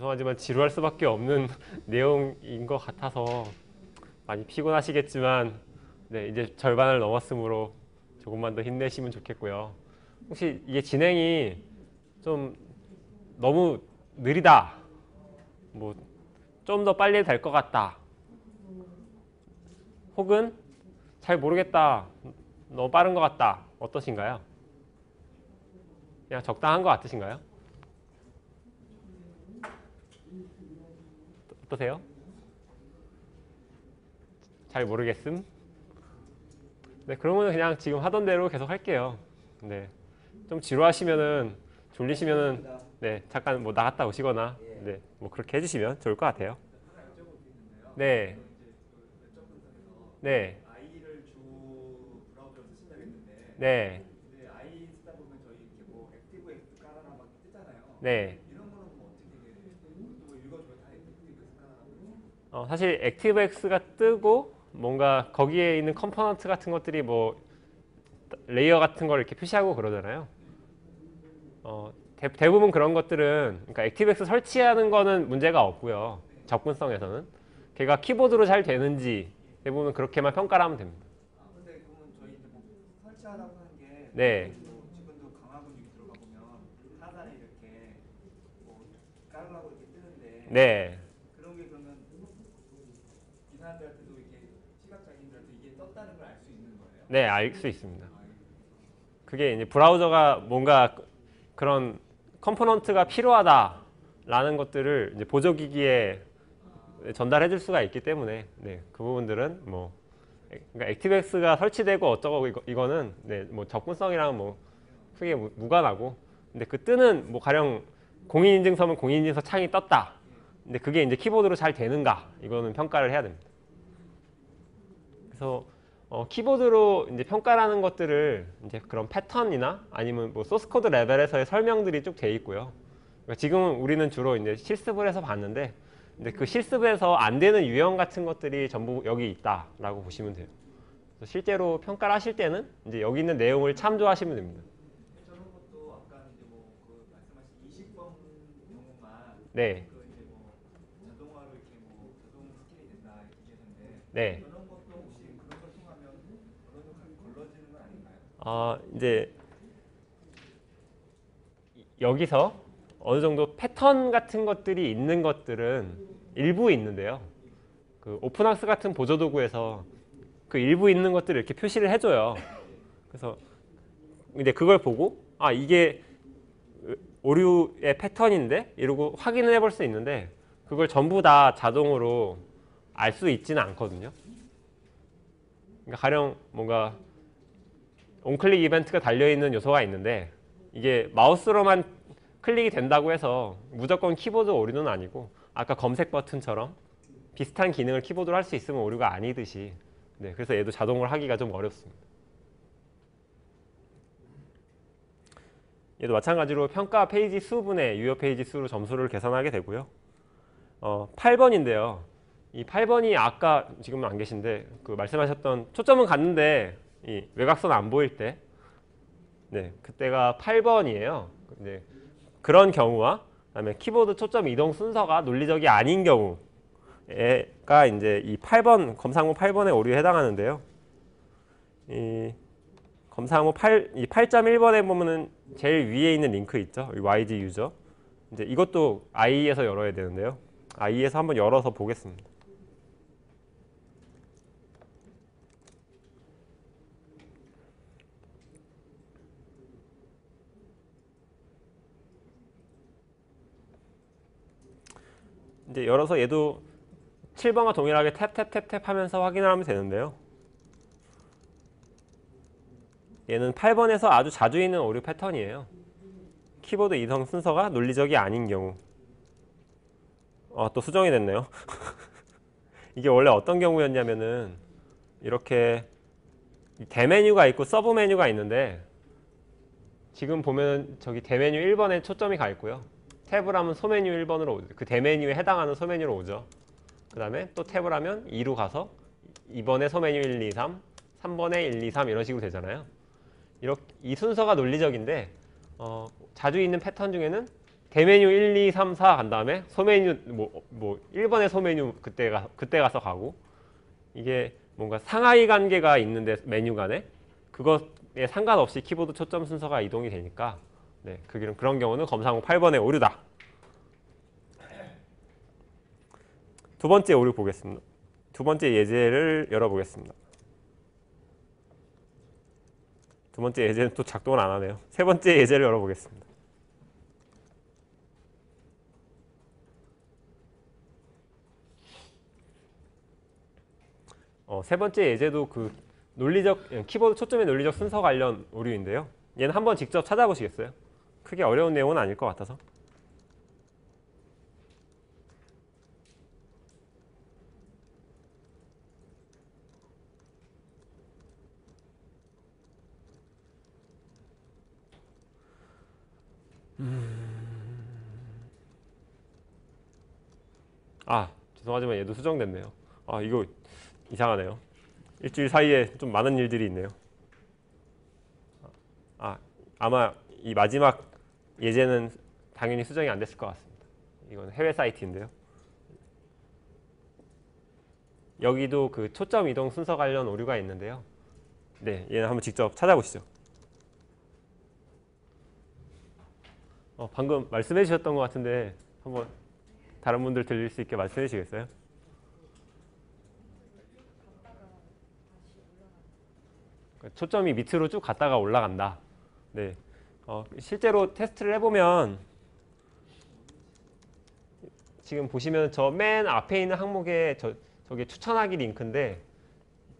죄송하지만 지루할 수밖에 없는 내용인 것 같아서 많이 피곤하시겠지만 네, 이제 절반을 넘었으므로 조금만 더 힘내시면 좋겠고요. 혹시 이게 진행이 좀 너무 느리다, 뭐 좀 더 빨리 될 것 같다, 혹은 잘 모르겠다, 너무 빠른 것 같다, 어떠신가요? 그냥 적당한 것 같으신가요? 어떠세요? 잘 모르겠음? 네, 그러면 그냥 지금 하던 대로 계속 할게요. 네, 좀 지루하시면은, 졸리시면은 네, 잠깐 뭐 나갔다 오시거나 네, 뭐 그렇게 해주시면 좋을 것 같아요. 네, 네, I를 주 브라우저로 쓰신다고 했는데 네, 근데 I 쓰다 보면 저희 이렇게 뭐 액티브엑스 깔아라 막 뜨잖아요. 네. 이런 거는 뭐 어떻게 그것도 읽어줘야 다 액티브엑스 깔아라고. 사실 ActiveX가 뜨고 뭔가 거기에 있는 컴포넌트 같은 것들이 뭐 레이어 같은 걸 이렇게 표시하고 그러잖아요. 대부분 그런 것들은 그러니까 ActiveX 설치하는 거는 문제가 없고요. 접근성에서는 걔가 키보드로 잘 되는지 대부분 그렇게만 평가를 하면 됩니다. 아 근데 그러면 저희 이제 뭐 설치하라고 하는 게 네, 뭐 지금도 강화군이 들어가 보면 하단에 이렇게 뭐 깔으라고 이렇게 뜨는데 네, 그런 게 그러면 기사들한테도 이렇게 시각장애인들한테 이게 떴다는 걸 알 수 있는 거예요? 네, 알 수 있습니다. 아, 그게 이제 브라우저가 뭔가 그런 컴포넌트가 필요하다라는 것들을 이제 보조기기에 전달해 줄 수가 있기 때문에 네, 그 부분들은 뭐 그러니까 액티브엑스가 설치되고 어쩌고 이거는 네, 뭐 접근성이랑 뭐 크게 무관하고 근데 그 뜨는 뭐 가령 공인인증서면 공인인증서 창이 떴다. 근데 그게 이제 키보드로 잘 되는가 이거는 평가를 해야 됩니다. 그래서 키보드로 이제 평가라는 것들을 이제 그런 패턴이나 아니면 뭐 소스 코드 레벨에서의 설명들이 쭉 돼 있고요. 그러니까 지금은 우리는 주로 이제 실습을 해서 봤는데 근데 그 실습에서 안 되는 유형 같은 것들이 전부 여기 있다라고 보시면 돼요. 그래서 실제로 평가를 하실 때는 이제 여기 있는 내용을 참조하시면 됩니다. 저런 것도 아까 이제 뭐 그 말씀하신 20번 경우만 네, 그 이제 뭐 자동화로 이렇게 뭐 자동 스캔이 된다 이렇게 얘기하셨는데 네. 저런 것도 혹시 그런 걸 통하면 걸러지는 건 아닌가요? 이제 여기서 어느 정도 패턴 같은 것들이 있는 것들은 일부 있는데요. 그 오픈학스 같은 보조도구에서 그 일부 있는 것들을 이렇게 표시를 해줘요. 그래서 이제 그걸 보고 아 이게 오류의 패턴인데 이러고 확인을 해볼 수 있는데 그걸 전부 다 자동으로 알 수 있지는 않거든요. 그러니까 가령 뭔가 온클릭 이벤트가 달려있는 요소가 있는데 이게 마우스로만 클릭이 된다고 해서 무조건 키보드 오류는 아니고 아까 검색 버튼처럼 비슷한 기능을 키보드로 할 수 있으면 오류가 아니듯이 네, 그래서 얘도 자동으로 하기가 좀 어렵습니다. 얘도 마찬가지로 평가 페이지 수분의 유효 페이지 수로 점수를 계산하게 되고요. 8번인데요. 이 8번이 아까 지금은 안 계신데 그 말씀하셨던 초점은 갔는데 이 외곽선 안 보일 때 네, 그때가 8번이에요. 네, 그런 경우와 그다음에 키보드 초점 이동 순서가 논리적이 아닌 경우가 이제 이 8번 검사항목 8번의 오류에 해당하는데요. 이 검사항목 8.1번에 보면은 제일 위에 있는 링크 있죠. YG 유저. 이제 이것도 IE에서 열어야 되는데요. IE에서 한번 열어서 보겠습니다. 이제 열어서 얘도 7번과 동일하게 탭탭탭탭 하면서 확인을 하면 되는데요. 얘는 8번에서 아주 자주 있는 오류 패턴이에요. 키보드 이동 순서가 논리적이 아닌 경우. 또 수정이 됐네요. 이게 원래 어떤 경우였냐면은 이렇게 대메뉴가 있고 서브 메뉴가 있는데 지금 보면 저기 대메뉴 1번에 초점이 가 있고요. 탭을 하면 소메뉴 1번으로 오죠. 그 대메뉴에 해당하는 소메뉴로 오죠. 그 다음에 또 탭을 하면 2로 가서 2번에 소메뉴 1, 2, 3, 3번에 1, 2, 3 이런 식으로 되잖아요. 이렇게 이 순서가 논리적인데 자주 있는 패턴 중에는 대메뉴 1, 2, 3, 4 간 다음에 소메뉴 뭐 1번의 소메뉴 그때 가서 가고 이게 뭔가 상하이 관계가 있는데 메뉴 간에 그것에 상관없이 키보드 초점 순서가 이동이 되니까 네, 그런 경우는 검사항목 8번의 오류다. 두 번째 오류 보겠습니다. 두 번째 예제를 열어보겠습니다. 두 번째 예제는 또 작동을 안 하네요. 세 번째 예제를 열어보겠습니다. 세 번째 예제도 그 논리적 키보드 초점의 논리적 순서 관련 오류인데요. 얘는 한번 직접 찾아보시겠어요? 크게 어려운 내용은 아닐 것 같아서. 죄송하지만 얘도 수정됐네요. 이거 이상하네요. 일주일 사이에 좀 많은 일들이 있네요. 아마 이 마지막 예제는 당연히 수정이 안 됐을 것 같습니다. 이건 해외 사이트인데요. 여기도 그 초점 이동 순서 관련 오류가 있는데요. 네, 얘는 한번 직접 찾아보시죠. 방금 말씀해 주셨던 것 같은데 한번 다른 분들 들릴 수 있게 말씀해 주시겠어요? 초점이 밑으로 쭉 갔다가 올라간다. 네, 실제로 테스트를 해보면 지금 보시면 저 맨 앞에 있는 항목에 저게 추천하기 링크인데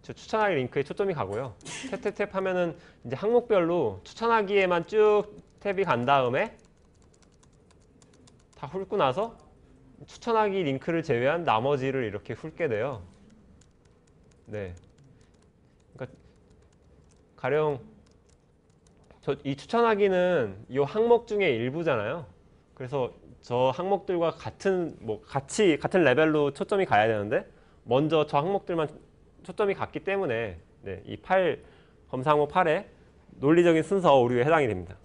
저 추천하기 링크에 초점이 가고요. 탭 하면은 이제 항목별로 추천하기에만 쭉 탭이 간 다음에 다 훑고 나서 추천하기 링크를 제외한 나머지를 이렇게 훑게 돼요. 네. 그러니까 가령 이 추천하기는 이 항목 중에 일부잖아요. 그래서 저 항목들과 같은 레벨로 초점이 가야 되는데 먼저 저 항목들만 초점이 갔기 때문에 네, 이 검사 항목 8에 논리적인 순서 오류에 해당이 됩니다.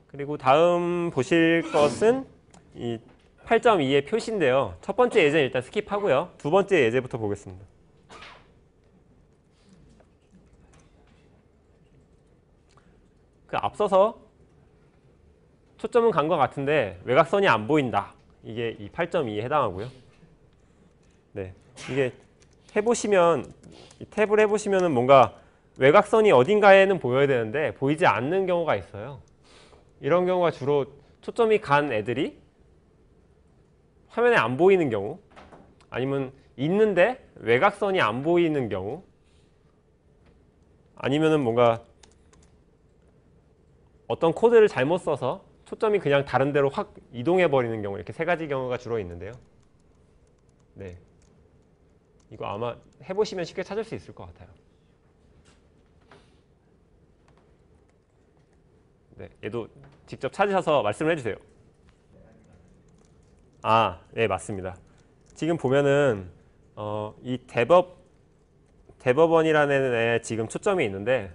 그리고 다음 보실 것은 이 8.2의 표시인데요. 첫 번째 예제는 일단 스킵하고요. 두 번째 예제부터 보겠습니다. 앞서서 초점은 간 것 같은데 외곽선이 안 보인다. 이게 이 8.2에 해당하고요. 네, 이게 탭을 해보시면은 뭔가 외곽선이 어딘가에는 보여야 되는데 보이지 않는 경우가 있어요. 이런 경우가 주로 초점이 간 애들이 화면에 안 보이는 경우, 아니면 있는데 외곽선이 안 보이는 경우, 아니면은 뭔가 어떤 코드를 잘못 써서 초점이 그냥 다른 데로 확 이동해 버리는 경우, 이렇게 세 가지 경우가 주로 있는데요. 네, 이거 아마 해보시면 쉽게 찾을 수 있을 것 같아요. 네, 얘도 직접 찾으셔서 말씀을 해주세요. 네, 맞습니다. 지금 보면은 이 대법원이라는 애 지금 초점이 있는데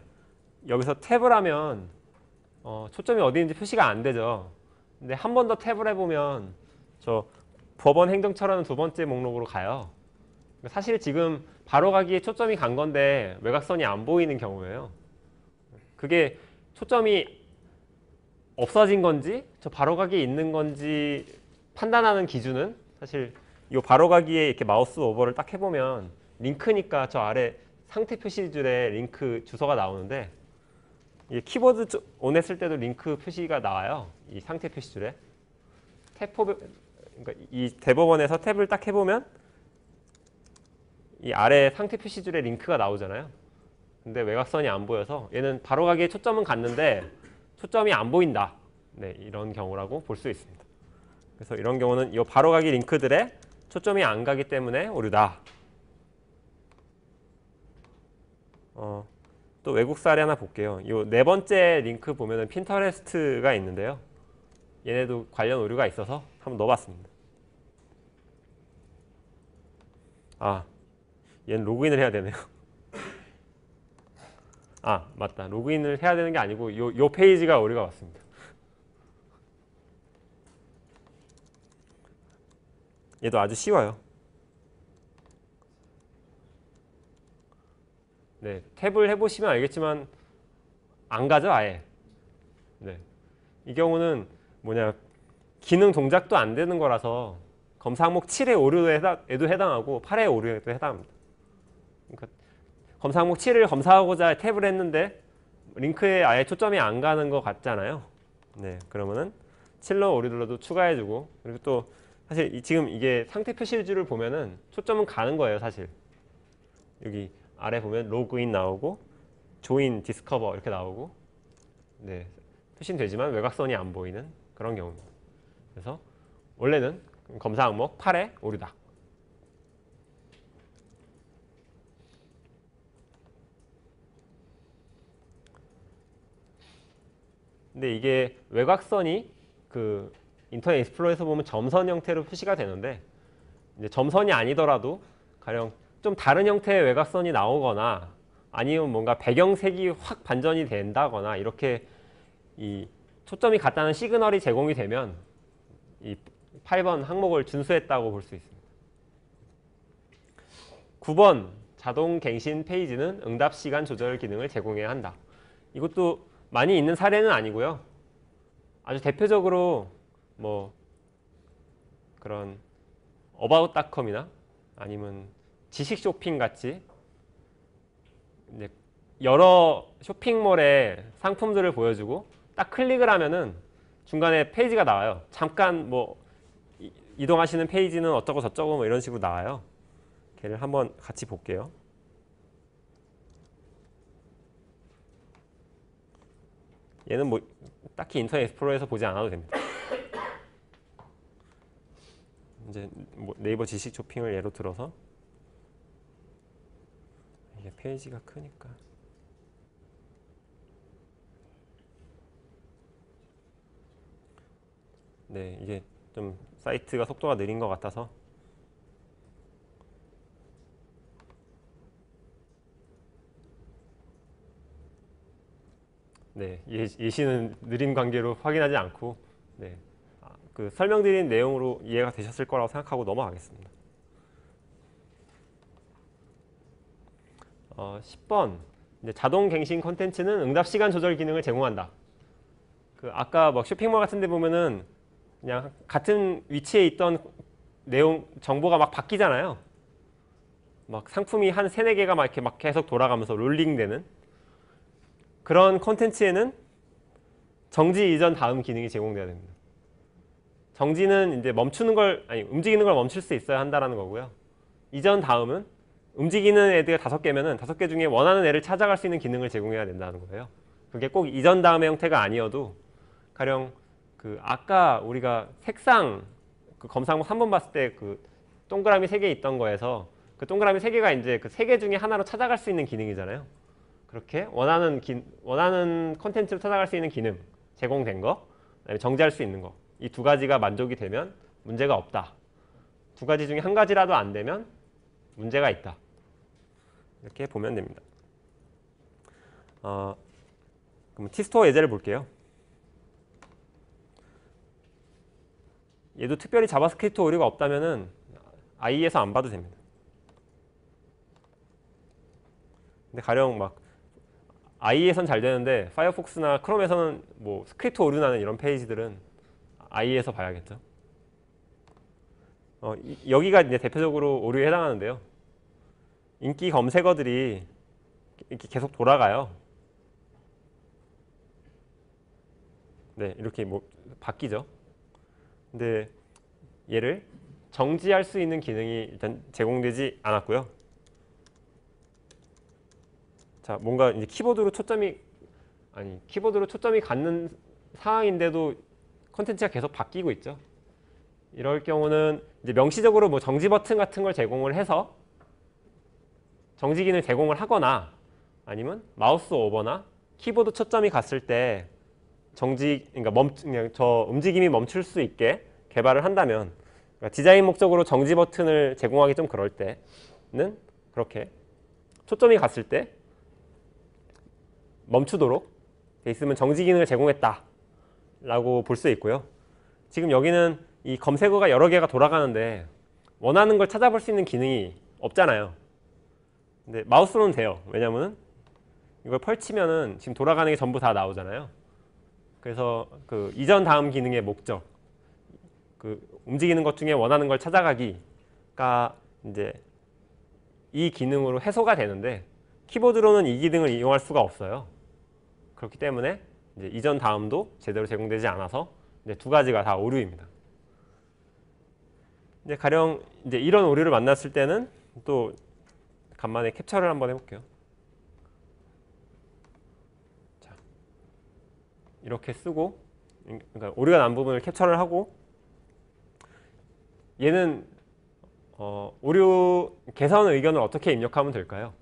여기서 탭을 하면 초점이 어디 있는지 표시가 안 되죠. 근데 한 번 더 탭을 해보면 저 법원 행정처라는 두 번째 목록으로 가요. 사실 지금 바로가기에 초점이 간 건데 외곽선이 안 보이는 경우예요. 그게 초점이 없어진 건지 저 바로가기에 있는 건지 판단하는 기준은 사실 이 바로가기에 이렇게 마우스 오버를 딱 해보면 링크니까 저 아래 상태 표시줄에 링크 주소가 나오는데 이 키보드 온 했을 때도 링크 표시가 나와요. 이 상태 표시줄에 그러니까 이 대법원에서 탭을 딱 해보면 이 아래 상태 표시줄에 링크가 나오잖아요. 근데 외곽선이 안 보여서 얘는 바로가기에 초점은 갔는데 초점이 안 보인다. 네, 이런 경우라고 볼 수 있습니다. 그래서 이런 경우는 이 바로가기 링크들에 초점이 안 가기 때문에 오류다. 또 외국 사례 하나 볼게요. 이 네 번째 링크 보면은 핀터레스트가 있는데요. 얘네도 관련 오류가 있어서 한번 넣어봤습니다. 얘는 로그인을 해야 되네요. 아, 맞다. 로그인을 해야 되는 게 아니고 요 페이지가 오류가 왔습니다. 얘도 아주 쉬워요. 네, 탭을 해보시면 알겠지만 안 가죠, 아예. 네, 이 경우는 뭐냐, 기능 동작도 안 되는 거라서 검사 항목 7의 오류에도 해당하고 8의 오류에도 해당합니다. 그러니까 검사 항목 7을 검사하고자 탭을 했는데 링크에 아예 초점이 안 가는 것 같잖아요. 네, 그러면은 7로 오류들로도 추가해주고, 그리고 또 사실 지금 이게 상태 표시줄을 보면은 초점은 가는 거예요, 사실. 여기 아래 보면 로그인 나오고 조인 디스커버 이렇게 나오고, 네, 표시는 되지만 외곽선이 안 보이는 그런 경우입니다. 그래서 원래는 검사 항목 8의 오류다. 근데 이게 외곽선이 그 인터넷 익스플로러에서 보면 점선 형태로 표시가 되는데, 이제 점선이 아니더라도 가령 좀 다른 형태의 외곽선이 나오거나 아니면 뭔가 배경색이 확 반전이 된다거나 이렇게 이 초점이 같다는 시그널이 제공이 되면 이 8번 항목을 준수했다고 볼 수 있습니다. 9번 자동 갱신 페이지는 응답 시간 조절 기능을 제공해야 한다. 이것도 많이 있는 사례는 아니고요. 아주 대표적으로 뭐 그런 about.com이나 아니면 지식 쇼핑 같이 이제 여러 쇼핑몰의 상품들을 보여주고 딱 클릭을 하면은 중간에 페이지가 나와요. 잠깐 뭐 이동하시는 페이지는 어쩌고 저쩌고 뭐 이런 식으로 나와요. 걔를 한번 같이 볼게요. 얘는 뭐 딱히 인터넷 익스플로러에서 보지 않아도 됩니다. 이제 뭐 네이버 지식 쇼핑을 예로 들어서 이게 페이지가 크니까 네, 이게 좀 사이트가 속도가 느린 것 같아서 네, 예시는 느린 관계로 확인하지 않고 네, 그 설명드린 내용으로 이해가 되셨을 거라고 생각하고 넘어가겠습니다. 10번 이제 자동 갱신 콘텐츠는 응답 시간 조절 기능을 제공한다. 그 아까 뭐 쇼핑몰 같은 데 보면은 그냥 같은 위치에 있던 내용 정보가 막 바뀌잖아요. 막 상품이 한 3-4개가 막 이렇게 막 계속 돌아가면서 롤링되는 그런 콘텐츠에는 정지 이전 다음 기능이 제공돼야 됩니다. 정지는 이제 멈추는 걸 아니 움직이는 걸 멈출 수 있어야 한다라는 거고요. 이전 다음은 움직이는 애들 5개면은 5개 중에 원하는 애를 찾아갈 수 있는 기능을 제공해야 된다는 거예요. 그게 꼭 이전 다음의 형태가 아니어도 가령 그 아까 우리가 색상 그 검사 항목 3번 봤을 때 그 동그라미 3개 있던 거에서 그 동그라미 3개가 이제 그 3개 중에 하나로 찾아갈 수 있는 기능이잖아요. 그렇게 원하는 콘텐츠로 찾아갈 수 있는 기능 제공된 거, 그다음에 정지할 수 있는 거, 이 2가지가 만족이 되면 문제가 없다. 2가지 중에 1가지라도 안 되면 문제가 있다. 이렇게 보면 됩니다. 그럼 T스토어 예제를 볼게요. 얘도 특별히 자바스크립트 오류가 없다면은 IE에서 안 봐도 됩니다. 근데 가령 막 IE에선 잘 되는데 파이어폭스나 크롬에서는 뭐 스크립트 오류 나는 이런 페이지들은 IE에서 봐야겠죠. 여기가 이제 대표적으로 오류에 해당하는데요. 인기 검색어들이 이렇게 계속 돌아가요. 네, 이렇게 뭐 바뀌죠. 근데 얘를 정지할 수 있는 기능이 일단 제공되지 않았고요. 자, 뭔가 이제 키보드로 초점이 갖는 상황인데도 콘텐츠가 계속 바뀌고 있죠. 이럴 경우는 이제 명시적으로 뭐 정지 버튼 같은 걸 제공을 해서 정지 기능을 제공을 하거나 아니면 마우스 오버나 키보드 초점이 갔을 때 그러니까 그냥 저 움직임이 멈출 수 있게 개발을 한다면, 그러니까 디자인 목적으로 정지 버튼을 제공하기 좀 그럴 때는 그렇게 초점이 갔을 때 멈추도록 돼 있으면 정지 기능을 제공했다라고 볼 수 있고요. 지금 여기는 이 검색어가 여러 개가 돌아가는데 원하는 걸 찾아볼 수 있는 기능이 없잖아요. 근데 마우스로는 돼요. 왜냐면은 이걸 펼치면은 지금 돌아가는 게 전부 다 나오잖아요. 그래서 그 이전 다음 기능의 목적, 그 움직이는 것 중에 원하는 걸 찾아가기가 이제 이 기능으로 해소가 되는데 키보드로는 이 기능을 이용할 수가 없어요. 그렇기 때문에 이제 이전 다음도 제대로 제공되지 않아서 이제 두 가지가 다 오류입니다. 이제 가령 이제 이런 오류를 만났을 때는 또 간만에 캡처를 한번 해볼게요. 자, 이렇게 쓰고, 그러니까 오류가 난 부분을 캡처를 하고, 얘는 오류 개선 의견을 어떻게 입력하면 될까요?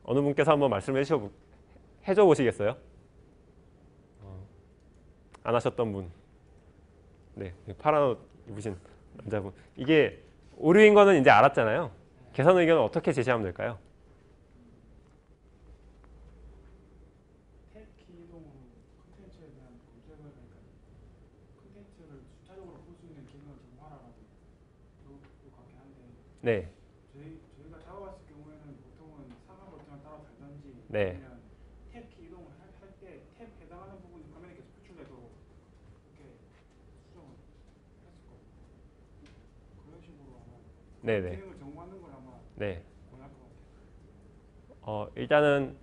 어느 분께서 한번 말씀해 해줘 보시겠어요? 안 하셨던 분. 네, 파란 옷 입으신 남자분. 이게 오류인 거는 이제 알았잖아요. 개선 의견을 어떻게 제시하면 될까요? 탭 기동으로 콘텐츠에 대한 검색을 하니까 콘텐츠를 숫자적으로 볼 수 있는 기능을 제공하라고 같긴 한데 네, 저희가 작업했을 경우에는 보통은 상하 버튼을 따라 달든지 네, 아니면 탭 기동을 할 때 탭 해당하는 부분이 화면에 계속 표출되도록 이렇게 수정을 했을 거고 그런 식으로 아마 네, 네, 기능을 제공하는 걸 아마 네. 원할 것 같아요. 일단은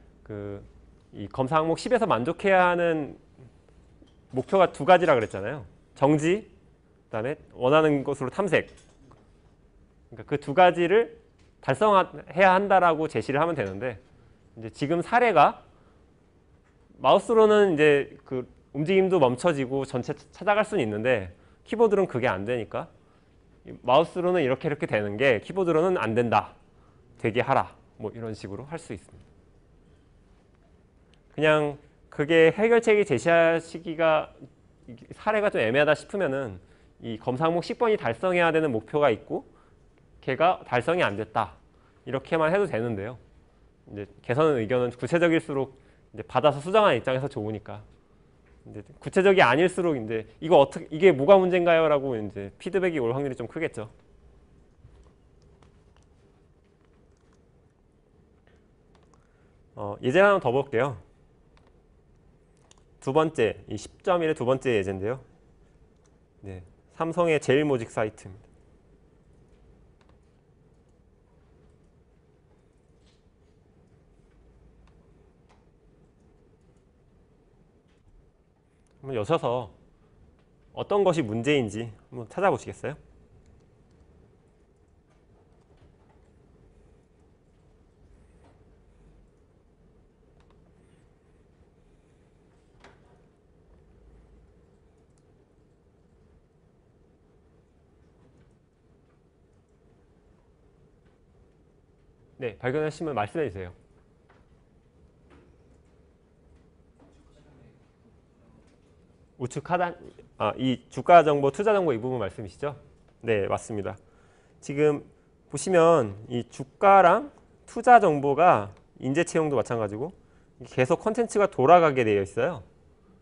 이 검사 항목 10에서 만족해야 하는 목표가 두 가지라 그랬잖아요. 정지, 그다음에 원하는 것으로 탐색. 그러니까 그 두 가지를 달성해야 한다라고 제시를 하면 되는데 이제 지금 사례가 마우스로는 이제 그 움직임도 멈춰지고 전체 찾아갈 수는 있는데 키보드로는 그게 안 되니까 마우스로는 이렇게 되는 게 키보드로는 안 된다. 되게 하라. 뭐 이런 식으로 할 수 있습니다. 그냥 그게 해결책이 제시하시기가 사례가 좀 애매하다 싶으면은 이 검사 항목 10번이 달성해야 되는 목표가 있고 걔가 달성이 안 됐다. 이렇게만 해도 되는데요. 이제 개선 의견은 구체적일수록 이제 받아서 수정하는 입장에서 좋으니까. 이제 구체적이 아닐수록 이제 이거 어떻게 이게 뭐가 문제인가요라고 이제 피드백이 올 확률이 좀 크겠죠. 예제 하나 더 볼게요. 두 번째, 이 10.1의 두 번째 예제인데요. 네, 삼성의 제일모직 사이트입니다. 한번 여셔서 어떤 것이 문제인지 한번 찾아보시겠어요? 네, 발견하시면 말씀해 주세요. 우측 하단, 이 주가 정보, 투자 정보 이 부분 말씀이시죠? 네, 맞습니다. 지금 보시면 이 주가랑 투자 정보가 인재 채용도 마찬가지고 계속 콘텐츠가 돌아가게 되어 있어요.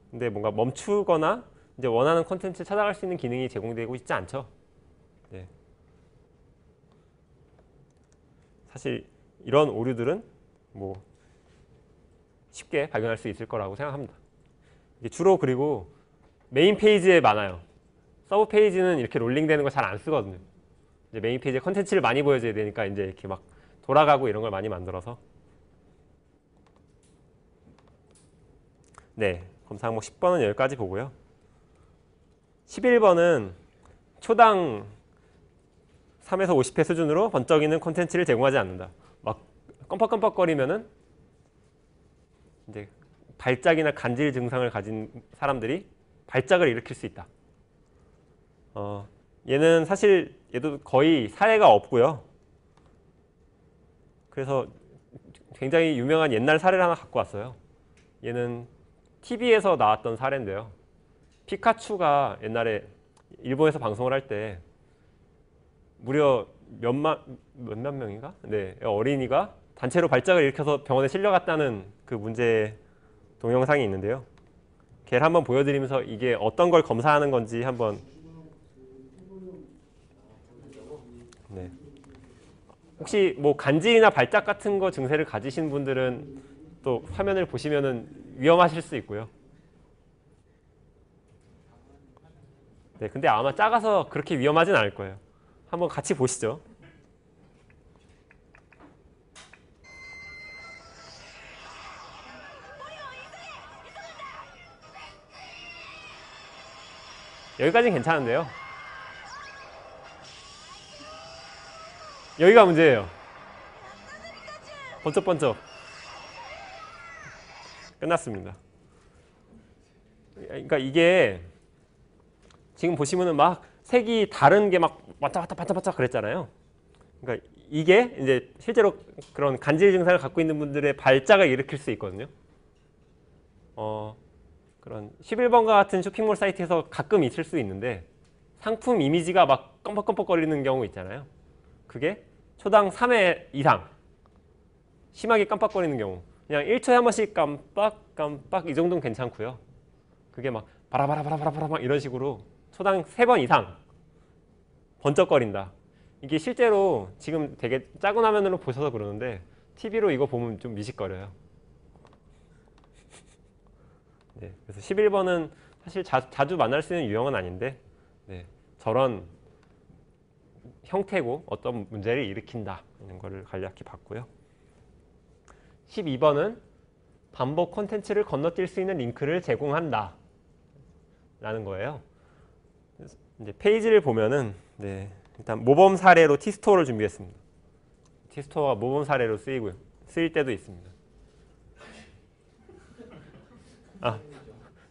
근데 뭔가 멈추거나 이제 원하는 콘텐츠 찾아갈 수 있는 기능이 제공되고 있지 않죠? 네. 사실 이런 오류들은 뭐 쉽게 발견할 수 있을 거라고 생각합니다. 이게 주로 그리고 메인 페이지에 많아요. 서브 페이지는 이렇게 롤링되는 걸 잘 안 쓰거든요. 이제 메인 페이지에 컨텐츠를 많이 보여줘야 되니까 이제 이렇게 막 돌아가고 이런 걸 많이 만들어서. 네, 검사 항목 10번은 여기까지 보고요. 11번은 초당 3에서 50회 수준으로 번쩍이는 콘텐츠를 제공하지 않는다. 막 껌뻑껌뻑거리면은 이제 발작이나 간질 증상을 가진 사람들이 발작을 일으킬 수 있다. 얘는 사실 얘도 거의 사례가 없고요. 그래서 굉장히 유명한 옛날 사례를 하나 갖고 왔어요. 얘는 TV에서 나왔던 사례인데요. 피카츄가 옛날에 일본에서 방송을 할 때 무려 몇만 명인가? 네, 어린이가 단체로 발작을 일으켜서 병원에 실려갔다는 그 문제 동영상이 있는데요. 걔를 한번 보여드리면서 이게 어떤 걸 검사하는 건지 한번. 네. 혹시 뭐 간질이나 발작 같은 거 증세를 가지신 분들은 또 화면을 보시면은 위험하실 수 있고요. 네, 근데 아마 작아서 그렇게 위험하진 않을 거예요. 한번 같이 보시죠. 여기까지는 괜찮은데요. 여기가 문제예요. 번쩍번쩍. 끝났습니다. 그러니까 이게 지금 보시면은 막 색이 다른 게 막 왔다 갔다 반짝반짝 그랬잖아요. 그러니까 이게 이제 실제로 그런 간질 증상을 갖고 있는 분들의 발작을 일으킬 수 있거든요. 그런 11번가 같은 쇼핑몰 사이트에서 가끔 있을 수 있는데 상품 이미지가 막 껌뻑껌뻑거리는 경우 있잖아요. 그게 초당 3회 이상 심하게 깜빡거리는 경우, 그냥 1초에 한 번씩 깜빡깜빡 이 정도는 괜찮고요. 그게 막 바라바라바라바라 막 이런 식으로 초당 3번 이상 번쩍거린다. 이게 실제로 지금 되게 작은 화면으로 보셔서 그러는데 TV로 이거 보면 좀 미식거려요. 네, 그래서 11번은 사실 자주 만날 수 있는 유형은 아닌데 네, 저런 형태고 어떤 문제를 일으킨다 이런 거를 간략히 봤고요. 12번은 반복 콘텐츠를 건너뛸 수 있는 링크를 제공한다 라는 거예요. 이제 페이지를 보면은 네, 일단 모범 사례로 T스토어를 준비했습니다. T스토어가 모범 사례로 쓰일 때도 있습니다.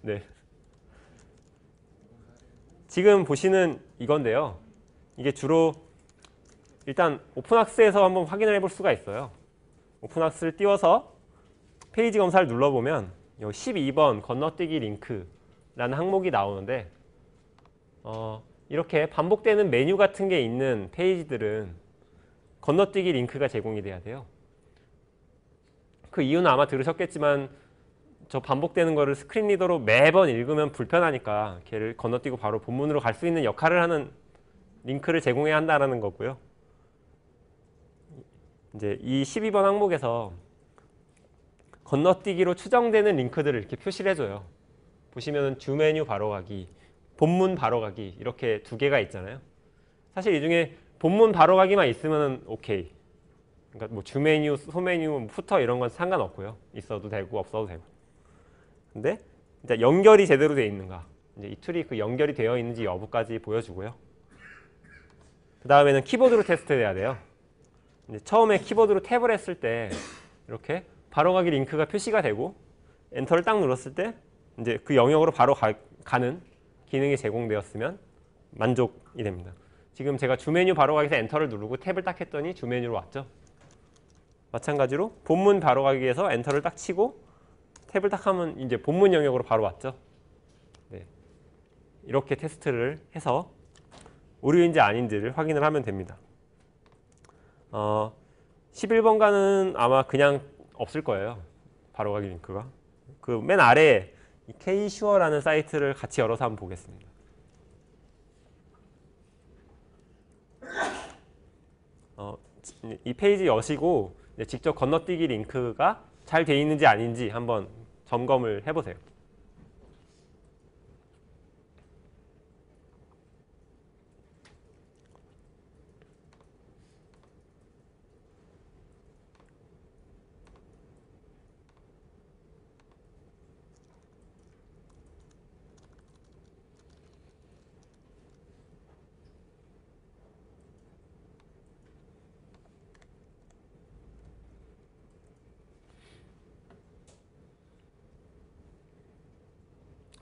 네. 지금 보시는 이건데요. 이게 주로 일단 오픈학스에서 한번 확인을 해볼 수가 있어요. 오픈학스를 띄워서 페이지 검사를 눌러보면 이 12번 건너뛰기 링크라는 항목이 나오는데 이렇게 반복되는 메뉴 같은 게 있는 페이지들은 건너뛰기 링크가 제공이 돼야 돼요. 그 이유는 아마 들으셨겠지만 저 반복되는 거를 스크린 리더로 매번 읽으면 불편하니까 걔를 건너뛰고 바로 본문으로 갈 수 있는 역할을 하는 링크를 제공해야 한다는 거고요. 이제 이 12번 항목에서 건너뛰기로 추정되는 링크들을 이렇게 표시를 해줘요. 보시면 주 메뉴 바로가기, 본문 바로가기 이렇게 두 개가 있잖아요. 사실 이 중에 본문 바로가기만 있으면 오케이. 그러니까 뭐 주 메뉴, 소 메뉴, 후터 이런 건 상관없고요. 있어도 되고 없어도 되고. 근데 이제 연결이 제대로 되어 있는가, 이제 이 툴이 그 연결이 되어 있는지 여부까지 보여주고요. 그 다음에는 키보드로 테스트해야 돼요. 이제 처음에 키보드로 탭을 했을 때 이렇게 바로가기 링크가 표시가 되고 엔터를 딱 눌렀을 때 이제 그 영역으로 바로 가는 기능이 제공되었으면 만족이 됩니다. 지금 제가 주 메뉴 바로가기에서 엔터를 누르고 탭을 딱 했더니 주 메뉴로 왔죠. 마찬가지로 본문 바로가기에서 엔터를 딱 치고 탭을 딱 하면 이제 본문 영역으로 바로 왔죠. 네. 이렇게 테스트를 해서 오류인지 아닌지를 확인을 하면 됩니다. 11번가는 아마 그냥 없을 거예요. 바로가기 링크가. 그 맨 아래에 K슈어라는 사이트를 같이 열어서 한번 보겠습니다. 이 페이지 여시고 직접 건너뛰기 링크가 잘 돼 있는지 아닌지 한번 점검을 해보세요.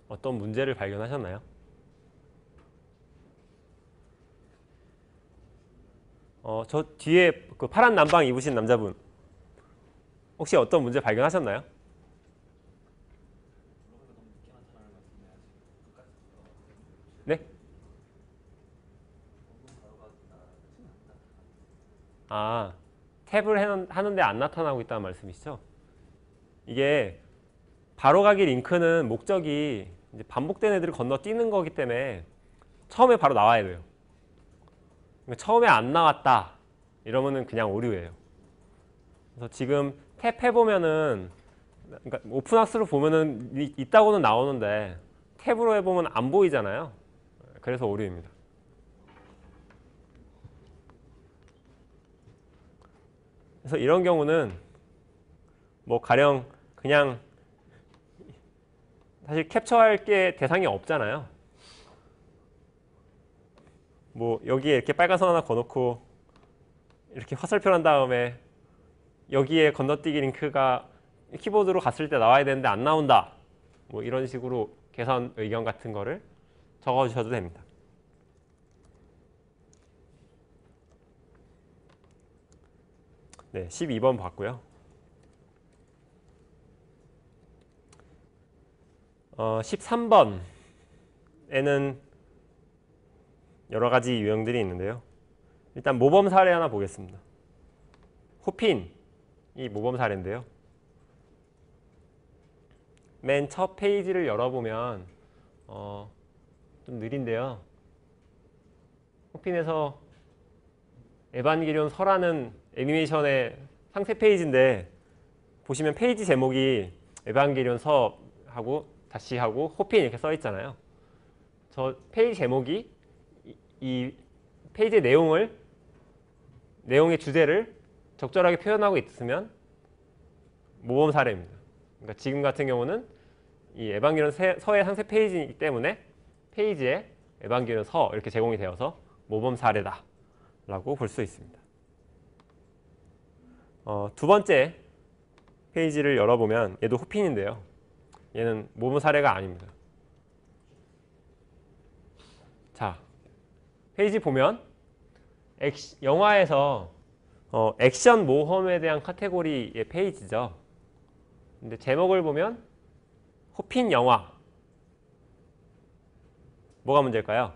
어떤 문제를 발견하셨나요? 저 뒤에 그 파란 남방 입으신 남자분 혹시 어떤 문제 발견하셨나요? 네? 아, 탭을 하는데 안 나타나고 있다는 말씀이시죠? 이게 바로가기 링크는 목적이 이제 반복된 애들을 건너뛰는 거기 때문에 처음에 바로 나와야 돼요. 그러니까 처음에 안 나왔다 이러면은 그냥 오류예요. 그래서 지금 탭 해보면은, 그러니까 오픈학스로 보면은 있다고는 나오는데 탭으로 해보면 안 보이잖아요. 그래서 오류입니다. 그래서 이런 경우는 뭐 가령 그냥 사실 캡처할 게 대상이 없잖아요. 뭐 여기에 이렇게 빨간 선 하나 거놓고 이렇게 화살표한 다음에 여기에 건너뛰기 링크가 키보드로 갔을 때 나와야 되는데 안 나온다. 뭐 이런 식으로 개선 의견 같은 거를 적어주셔도 됩니다. 네, 12번 봤고요. 13번에는 여러 가지 유형들이 있는데요. 일단 모범 사례 하나 보겠습니다. 호핀이 모범 사례인데요. 맨 첫 페이지를 열어보면 좀 느린데요. 호핀에서 에반게리온 서라는 애니메이션의 상세 페이지인데 보시면 페이지 제목이 에반게리온 서하고 다시 하고 호핀 이렇게 써 있잖아요. 저 페이지 제목이 이 페이지의 내용의 주제를 적절하게 표현하고 있으면 모범 사례입니다. 그러니까 지금 같은 경우는 이 에반게리온 서의 상세 페이지이기 때문에 페이지에 에반게리온 서 이렇게 제공이 되어서 모범 사례다 라고 볼 수 있습니다. 두 번째 페이지를 열어보면 얘도 호핀인데요. 얘는 모범 사례가 아닙니다. 자, 페이지 보면 영화에서 액션 모험에 대한 카테고리의 페이지죠. 근데 제목을 보면 호핀 영화. 뭐가 문제일까요?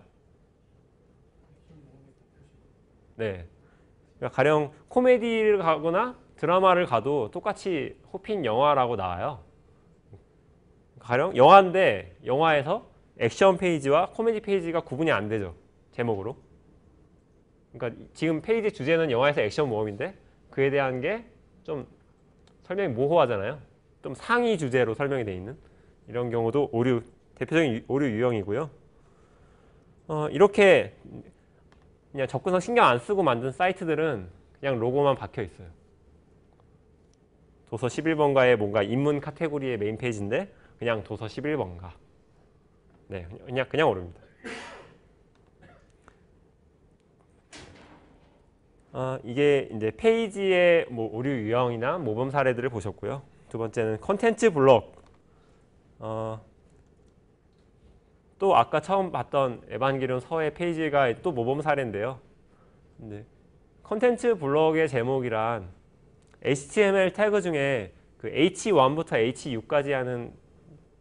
네. 그러니까 가령 코미디를 가거나 드라마를 가도 똑같이 호핀 영화라고 나와요. 가령 영화인데 영화에서 액션 페이지와 코미디 페이지가 구분이 안 되죠. 제목으로. 그러니까 지금 페이지 주제는 영화에서 액션 모험인데 그에 대한 게 좀 설명이 모호하잖아요. 좀 상위 주제로 설명이 되어 있는 이런 경우도 대표적인 오류 유형이고요. 이렇게 그냥 접근성 신경 안 쓰고 만든 사이트들은 그냥 로고만 박혀 있어요. 도서 11번가의 뭔가 인문 카테고리의 메인 페이지인데 그냥 도서 11번가. 네, 그냥 오릅니다. 이게 이제 페이지의 뭐 오류 유형이나 모범 사례들을 보셨고요. 두 번째는 컨텐츠 블록. 또 아까 처음 봤던 에반게리온 서의 페이지가 또 모범 사례인데요. 컨텐츠 블록의 제목이란 HTML 태그 중에 그 H1부터 H6까지 하는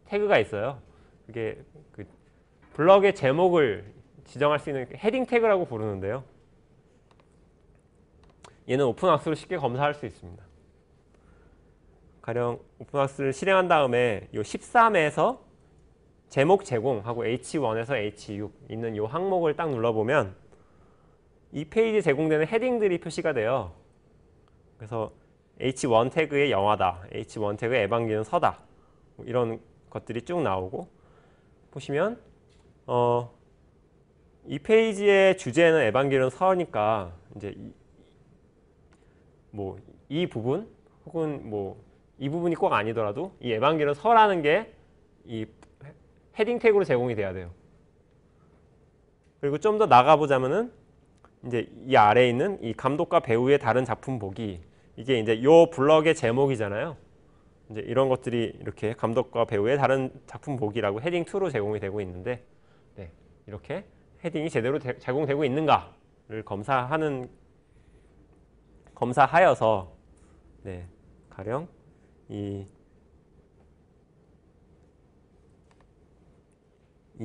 태그가 있어요. 그게 그 블럭의 제목을 지정할 수 있는 헤딩 태그라고 부르는데요. 얘는 오픈학스로 쉽게 검사할 수 있습니다. 가령 오픈학스를 실행한 다음에 이 13에서 제목 제공하고 H1에서 H6 있는 이 항목을 딱 눌러보면 이 페이지에 제공되는 헤딩들이 표시가 돼요. 그래서 H1 태그의 영화다, H1 태그의 에반게리온 서다, 이런 것들이 쭉 나오고 보시면 이 페이지의 주제는 에반게리온 서니까 이제 뭐 이 부분 혹은 뭐 이 부분이 꼭 아니더라도 이 에반게리온 서라는 게 이 헤딩 태그로 제공이 돼야 돼요. 그리고 좀 더 나가보자면은 이제 이 아래에 있는 이 감독과 배우의 다른 작품 보기, 이게 이제 요 블럭의 제목이잖아요. 이제 이런 것들이 이렇게 감독과 배우의 다른 작품 보기라고 헤딩 2로 제공이 되고 있는데, 네, 이렇게 헤딩이 제대로 제공되고 있는가를 검사하여서, 네, 가령 이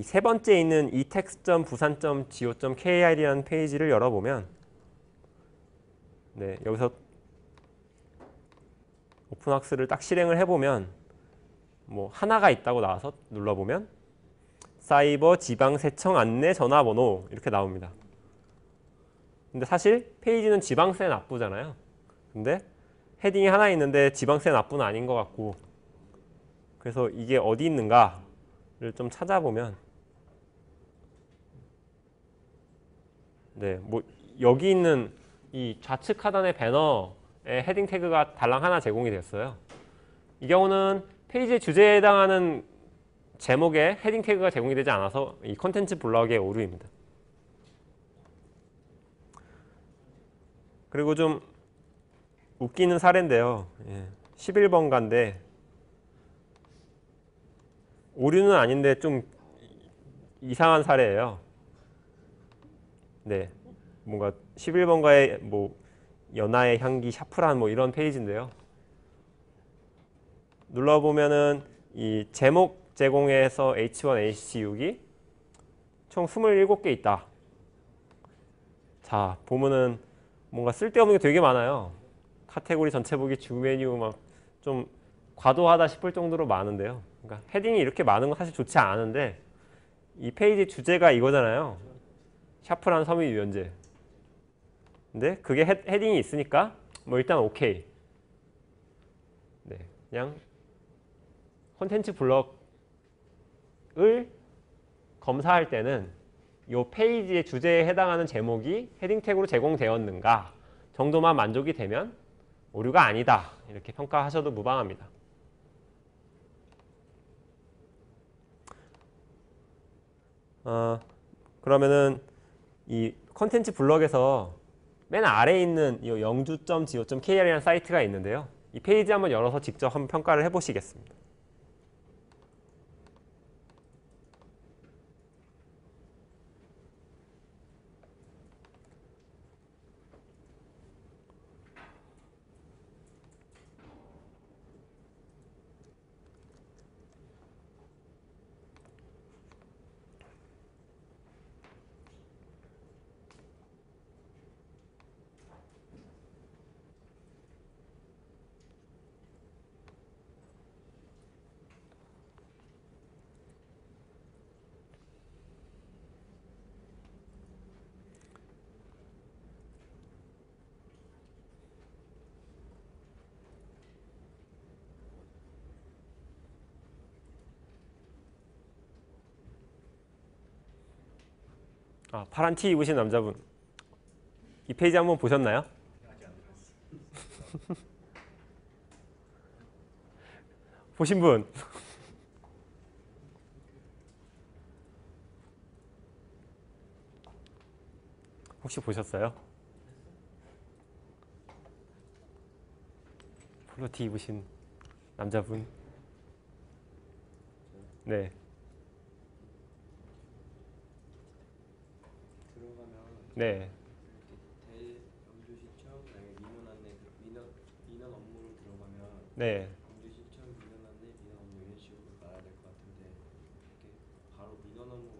세 번째 있는 etext.busan.go.kr이라는 페이지를 열어보면, 네, 여기서 오픈학스를 딱 실행을 해보면 뭐 하나가 있다고 나와서 눌러보면 사이버 지방세청 안내 전화번호 이렇게 나옵니다. 근데 사실 페이지는 지방세 납부잖아요. 근데 헤딩이 하나 있는데 지방세 납부는 아닌 것 같고, 그래서 이게 어디 있는가를 좀 찾아보면 네, 뭐 여기 있는 이 좌측 하단의 배너에 헤딩 태그가 달랑 하나 제공이 됐어요. 이 경우는 페이지의 주제에 해당하는 제목에 헤딩 태그가 제공이 되지 않아서 이 컨텐츠 블럭의 오류입니다. 그리고 좀 웃기는 사례인데요. 11번가인데 오류는 아닌데 좀 이상한 사례예요. 네, 뭔가 11번가의 뭐 연하의 향기 샤프란 뭐 이런 페이지인데요. 눌러보면은 이 제목 제공에서 H1, H6이 총 27개 있다. 자, 보면은 뭔가 쓸데없는 게 되게 많아요. 카테고리 전체 보기, 주 메뉴 막 좀 과도하다 싶을 정도로 많은데요. 그러니까 헤딩이 이렇게 많은 건 사실 좋지 않은데 이 페이지 주제가 이거잖아요. 샤프란 섬유 유연제. 근데 그게 헤딩이 있으니까 뭐 일단 오케이. 네, 그냥 콘텐츠 블럭을 검사할 때는 이 페이지의 주제에 해당하는 제목이 헤딩 태그로 제공되었는가 정도만 만족이 되면 오류가 아니다 이렇게 평가하셔도 무방합니다. 그러면은 이 컨텐츠 블럭에서 맨 아래에 있는 이 영주.go.kr이라는 사이트가 있는데요. 이 페이지 한번 열어서 직접 한번 평가를 해보시겠습니다. 파란 티 입으신 남자분, 이 페이지 한번 보셨나요? 보신 분? 혹시 보셨어요? 폴로 티 입으신 남자분? 네. 들어가면 네. 이렇게 대영주시청 그다음에 민원 안내 민원 업무로 들어가면 네. 영주시청 민원 안내 민원 업무 이런 식으로 나와야 될 것 같은데 이렇게 바로 민원 업무가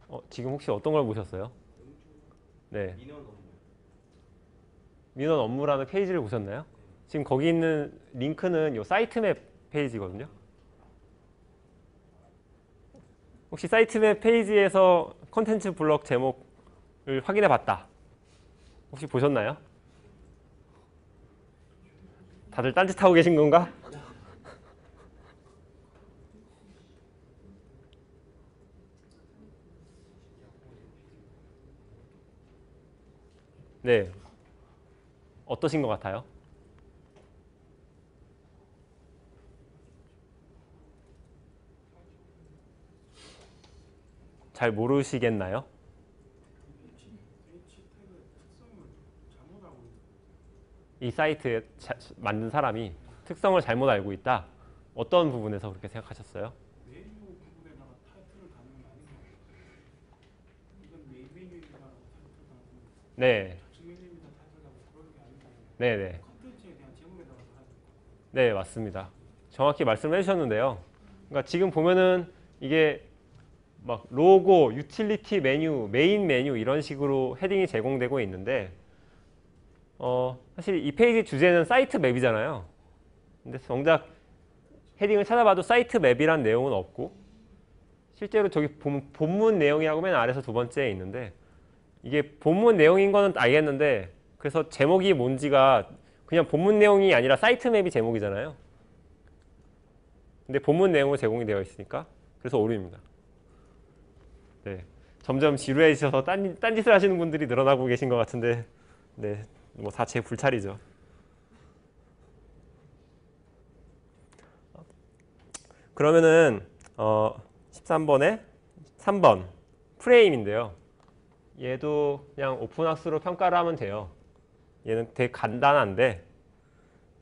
나오니까 지금 혹시 어떤 걸 보셨어요? 영주 네. 민원 업무 민원 업무라는 페이지를 보셨나요? 지금 거기 있는 링크는 이 사이트맵 페이지거든요. 혹시 사이트맵 페이지에서 컨텐츠 블럭 제목을 확인해 봤다. 혹시 보셨나요? 다들 딴짓하고 계신 건가? 네. 어떠신 것 같아요? 잘 모르시겠나요? H 태그 특성을 잘못 알고 있는 이 사이트에 만든 사람이 특성을 잘못 알고 있다. 어떤 부분에서 그렇게 생각하셨어요? 메뉴 부분에다가 타이틀을 다는 게 아닌 것 같아요. 이건 메인 메뉴입니다라고 타이틀 달고 네. 좌측 메뉴입니다 타이틀 달고 그런 게 아니고 네네. 컨텐츠에 대한 제목에다가 달아야 될 것 같아요. 네, 맞습니다. 정확히 말씀해 주셨는데요. 그러니까 지금 보면은 이게 막 로고, 유틸리티 메뉴, 메인 메뉴 이런 식으로 헤딩이 제공되고 있는데 사실 이 페이지 주제는 사이트 맵이잖아요. 근데 정작 헤딩을 찾아봐도 사이트 맵이란 내용은 없고 실제로 저기 본문 내용이라고 맨 아래서 두 번째에 있는데 이게 본문 내용인 거는 알겠는데 그래서 제목이 뭔지가 그냥 본문 내용이 아니라 사이트 맵이 제목이잖아요. 근데 본문 내용으로 제공이 되어 있으니까 그래서 오류입니다. 네, 점점 지루해지셔서 딴짓을 하시는 분들이 늘어나고 계신 것 같은데 네, 뭐 다 제 불찰이죠. 그러면은 13번에 3번 프레임인데요. 얘도 그냥 오픈학스로 평가를 하면 돼요. 얘는 되게 간단한데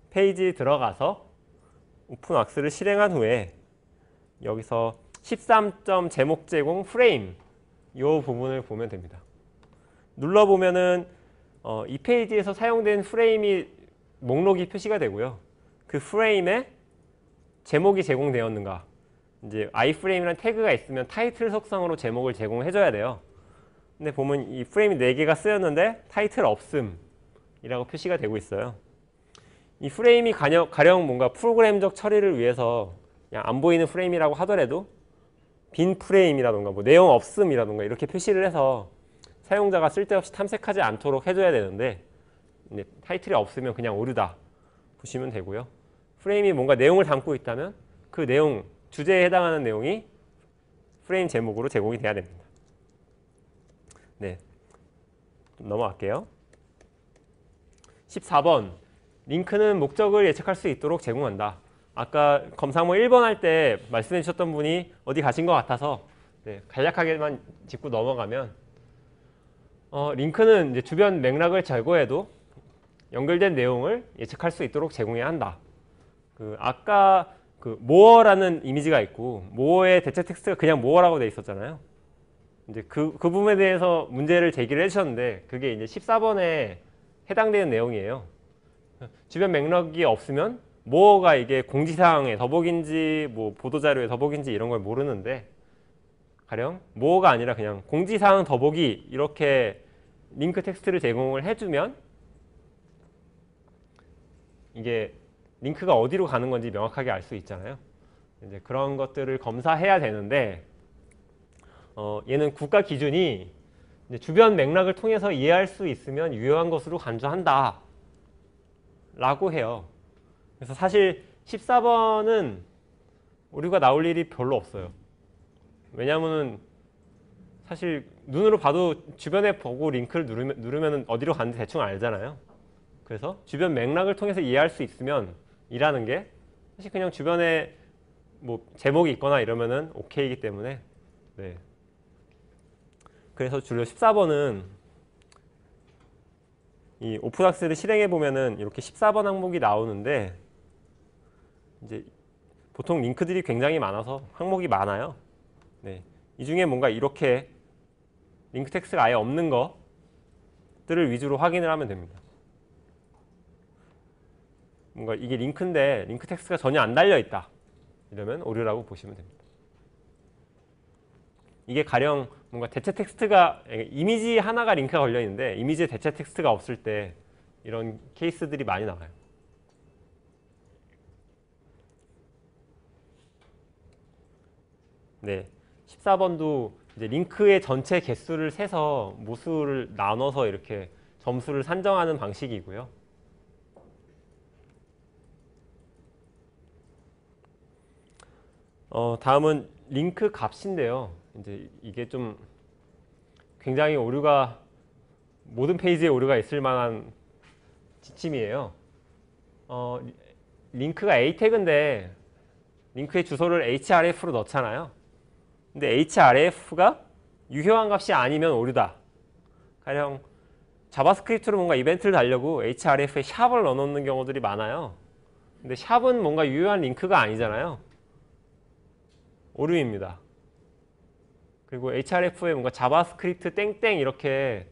페이지 들어가서 오픈학스를 실행한 후에 여기서 13점 제목 제공 프레임 이 부분을 보면 됩니다. 눌러보면은 이 페이지에서 사용된 프레임이 목록이 표시가 되고요. 그 프레임에 제목이 제공되었는가, 이제 iframe이라는 태그가 있으면 타이틀 속성으로 제목을 제공해줘야 돼요. 근데 보면 이 프레임이 4개가 쓰였는데 타이틀 없음이라고 표시가 되고 있어요. 이 프레임이 가령 뭔가 프로그램적 처리를 위해서 그냥 안 보이는 프레임이라고 하더라도 빈 프레임이라던가 뭐 내용 없음이라던가 이렇게 표시를 해서 사용자가 쓸데없이 탐색하지 않도록 해줘야 되는데 타이틀이 없으면 그냥 오류다 보시면 되고요. 프레임이 뭔가 내용을 담고 있다면 그 내용, 주제에 해당하는 내용이 프레임 제목으로 제공이 돼야 됩니다. 네, 넘어갈게요. 14번, 링크는 목적을 예측할 수 있도록 제공한다. 아까 검사모 1번 할 때 말씀해 주셨던 분이 어디 가신 것 같아서 네, 간략하게만 짚고 넘어가면 링크는 이제 주변 맥락을 제거해도 연결된 내용을 예측할 수 있도록 제공해야 한다. 아까 more라는 이미지가 있고 more의 대체 텍스트가 그냥 more라고 돼 있었잖아요. 이제 그 부분에 대해서 문제를 제기를 해주셨는데 그게 이제 14번에 해당되는 내용이에요. 주변 맥락이 없으면 more가 이게 공지사항의 더보기인지 뭐 보도자료의 더보기인지 이런 걸 모르는데 가령 more가 아니라 그냥 공지사항 더보기 이렇게 링크 텍스트를 제공을 해주면 이게 링크가 어디로 가는 건지 명확하게 알 수 있잖아요. 이제 그런 것들을 검사해야 되는데 얘는 국가 기준이 이제 주변 맥락을 통해서 이해할 수 있으면 유효한 것으로 간주한다 라고 해요. 그래서 사실 14번은 오류가 나올 일이 별로 없어요. 왜냐하면 사실 눈으로 봐도 주변에 보고 링크를 누르면 어디로 가는지 대충 알잖아요. 그래서 주변 맥락을 통해서 이해할 수 있으면 이라는 게 사실 그냥 주변에 뭐 제목이 있거나 이러면은 오케이이기 때문에 네. 그래서 주로 14번은 이 오픈학스를 실행해 보면은 이렇게 14번 항목이 나오는데 이제 보통 링크들이 굉장히 많아서 항목이 많아요. 네. 이 중에 뭔가 이렇게 링크 텍스트가 아예 없는 것들을 위주로 확인을 하면 됩니다. 뭔가 이게 링크인데 링크 텍스트가 전혀 안 달려 있다. 이러면 오류라고 보시면 됩니다. 이게 가령 뭔가 대체 텍스트가 이미지 하나가 링크가 걸려 있는데 이미지에 대체 텍스트가 없을 때 이런 케이스들이 많이 나와요. 네, 14번도 이제 링크의 전체 개수를 세서 모수를 나눠서 이렇게 점수를 산정하는 방식이고요. 다음은 링크 값인데요. 이제 이게 좀 굉장히 오류가 모든 페이지에 오류가 있을 만한 지침이에요. 링크가 A 태그인데 링크의 주소를 href로 넣잖아요. 근데 href가 유효한 값이 아니면 오류다. 가령 자바스크립트로 뭔가 이벤트를 달려고 href에 샵을 넣어놓는 경우들이 많아요. 근데 샵은 뭔가 유효한 링크가 아니잖아요. 오류입니다. 그리고 href에 뭔가 자바스크립트 땡땡 이렇게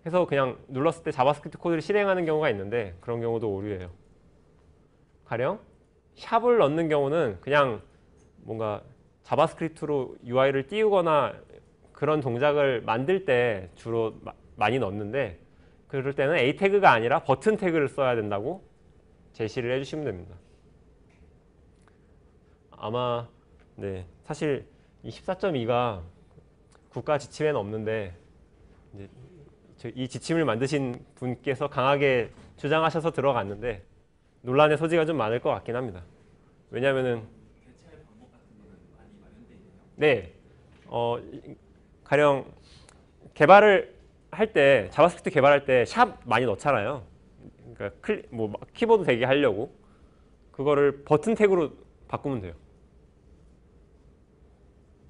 해서 그냥 눌렀을 때 자바스크립트 코드를 실행하는 경우가 있는데 그런 경우도 오류예요. 가령 샵을 넣는 경우는 그냥 뭔가 자바스크립트로 UI를 띄우거나 그런 동작을 만들 때 주로 많이 넣는데 그럴 때는 A 태그가 아니라 버튼 태그를 써야 된다고 제시를 해주시면 됩니다. 아마 네, 사실 이 14.2가 국가 지침에는 없는데 이제 이 지침을 만드신 분께서 강하게 주장하셔서 들어갔는데 논란의 소지가 좀 많을 것 같긴 합니다. 왜냐하면은 네, 가령 개발을 할 때 자바스크립트 개발할 때 샵 많이 넣잖아요. 그러니까 뭐 키보드 되게 하려고 그거를 버튼 태그로 바꾸면 돼요.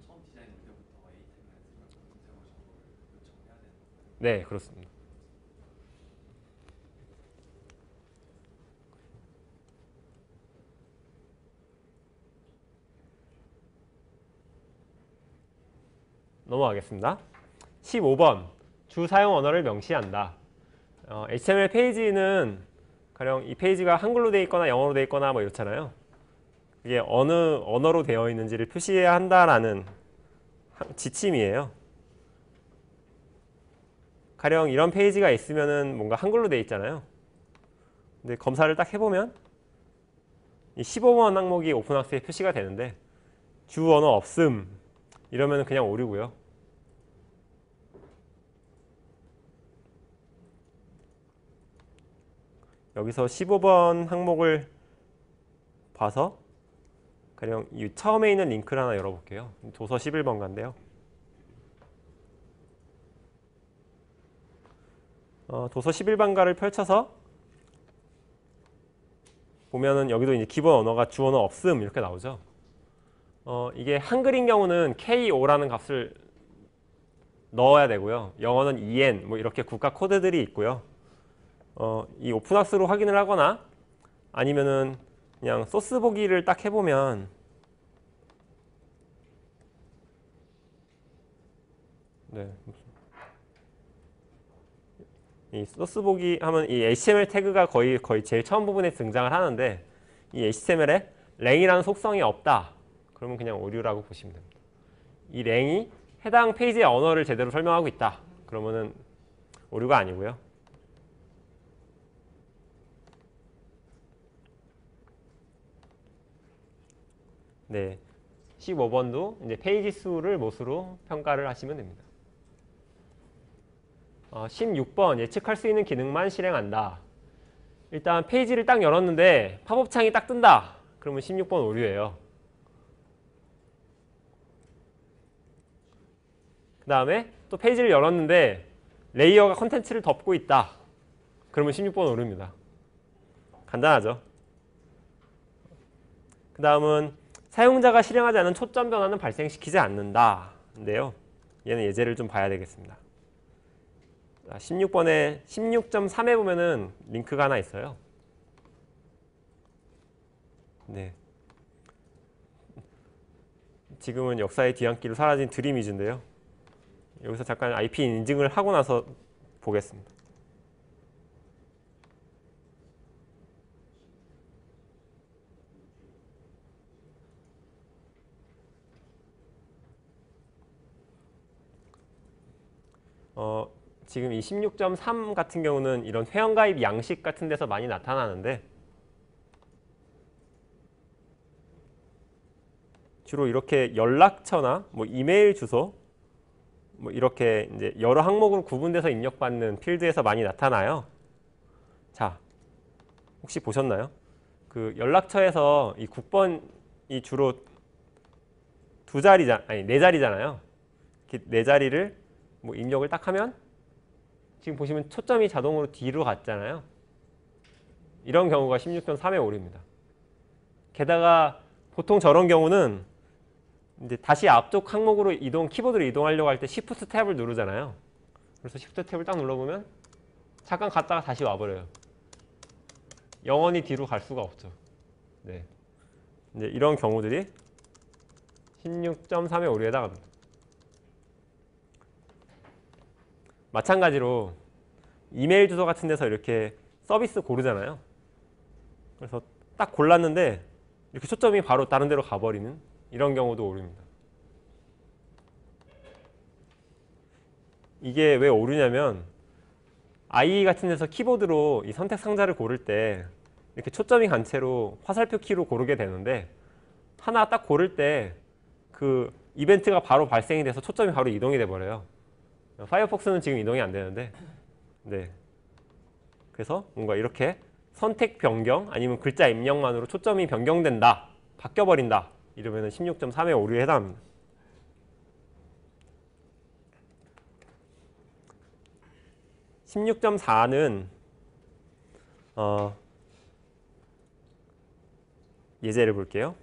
처음 디자인 올 때부터 A 태그나 버튼 태그 요청해야 되는 거예요. 네, 그렇습니다. 넘어가겠습니다. 15번 주 사용 언어를 명시한다. HTML 페이지는 가령 이 페이지가 한글로 되어 있거나 영어로 되어 있거나 뭐 이렇잖아요. 이게 어느 언어로 되어 있는지를 표시해야 한다라는 지침이에요. 가령 이런 페이지가 있으면은 뭔가 한글로 되어 있잖아요. 근데 검사를 딱 해보면 이 15번 항목이 오픈학스에 표시가 되는데 주 언어 없음 이러면 그냥 오류고요. 여기서 15번 항목을 봐서 가령 이 처음에 있는 링크를 하나 열어볼게요. 도서 11번가인데요. 도서 11번가를 펼쳐서 보면은 여기도 이제 기본 언어가 주 언어 없음 이렇게 나오죠. 이게 한글인 경우는 KO라는 값을 넣어야 되고요. 영어는 EN 뭐 이렇게 국가 코드들이 있고요. 이 오픈학스로 확인을 하거나 아니면은 그냥 소스 보기를 딱 해보면 네. 이 소스 보기 하면 이 HTML 태그가 거의 제일 처음 부분에 등장을 하는데 이 HTML에 랭이라는 속성이 없다. 그러면 그냥 오류라고 보시면 됩니다. 이 랭이 해당 페이지의 언어를 제대로 설명하고 있다. 그러면은 오류가 아니고요. 네, 15번도 이제 페이지 수를 못으로 평가를 하시면 됩니다. 16번 예측할 수 있는 기능만 실행한다. 일단 페이지를 딱 열었는데 팝업 창이 딱 뜬다. 그러면 16번 오류예요. 그 다음에 또 페이지를 열었는데 레이어가 컨텐츠를 덮고 있다. 그러면 16번 오류입니다. 간단하죠. 그 다음은 사용자가 실행하지 않은 초점 변화는 발생시키지 않는다. 인데요. 얘는 예제를 좀 봐야 되겠습니다. 16번에 16.3에 보면은 링크가 하나 있어요. 네. 지금은 역사의 뒤안길로 사라진 드림이즈인데요. 여기서 잠깐 IP 인증을 하고 나서 보겠습니다. 지금 이 16.3 같은 경우는 이런 회원가입 양식 같은 데서 많이 나타나는데 주로 이렇게 연락처나 뭐 이메일 주소 뭐 이렇게 이제 여러 항목으로 구분돼서 입력받는 필드에서 많이 나타나요. 자, 혹시 보셨나요? 그 연락처에서 이 국번이 주로 네 자리잖아요. 네 자리를 뭐 입력을 딱 하면 지금 보시면 초점이 자동으로 뒤로 갔잖아요. 이런 경우가 16.3의 오류입니다. 게다가 보통 저런 경우는 이제 다시 앞쪽 항목으로 키보드로 이동하려고 할 때 Shift 탭을 누르잖아요. 그래서 Shift 탭을 딱 눌러보면 잠깐 갔다가 다시 와버려요. 영원히 뒤로 갈 수가 없죠. 네. 이제 이런 경우들이 16.3의 오류에 해당합니다. 마찬가지로 이메일 주소 같은 데서 이렇게 서비스 고르잖아요. 그래서 딱 골랐는데 이렇게 초점이 바로 다른 데로 가버리는 이런 경우도 오류입니다. 이게 왜 오류냐면 I 같은 데서 키보드로 이 선택 상자를 고를 때 이렇게 초점이 간 채로 화살표 키로 고르게 되는데 하나 딱 고를 때 그 이벤트가 바로 발생이 돼서 초점이 바로 이동이 돼 버려요. 파이어폭스는 지금 이동이 안 되는데, 네. 그래서 뭔가 이렇게 선택 변경 아니면 글자 입력만으로 초점이 변경된다, 바뀌어 버린다 이러면은 16.3의 오류에 해당합니다. (16.4는) 예제를 볼게요.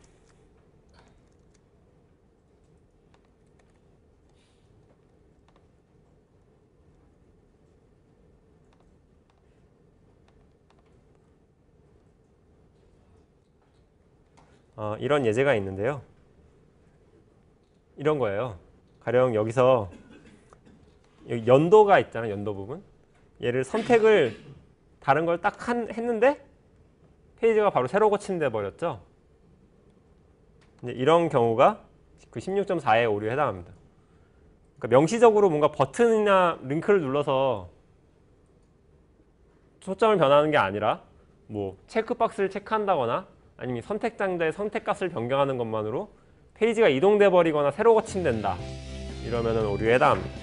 이런 예제가 있는데요. 이런 거예요. 가령 여기서 여기 연도가 있잖아요. 연도 부분. 얘를 선택을 다른 걸 딱 했는데 페이지가 바로 새로 고침돼 버렸죠. 이제 이런 경우가 그 16.4의 오류에 해당합니다. 그러니까 명시적으로 뭔가 버튼이나 링크를 눌러서 초점을 변하는 게 아니라 뭐 체크박스를 체크한다거나 아니면 선택 장자의 선택 값을 변경하는 것만으로 페이지가 이동돼 버리거나 새로 고침된다. 이러면은 오류에 해당합니다.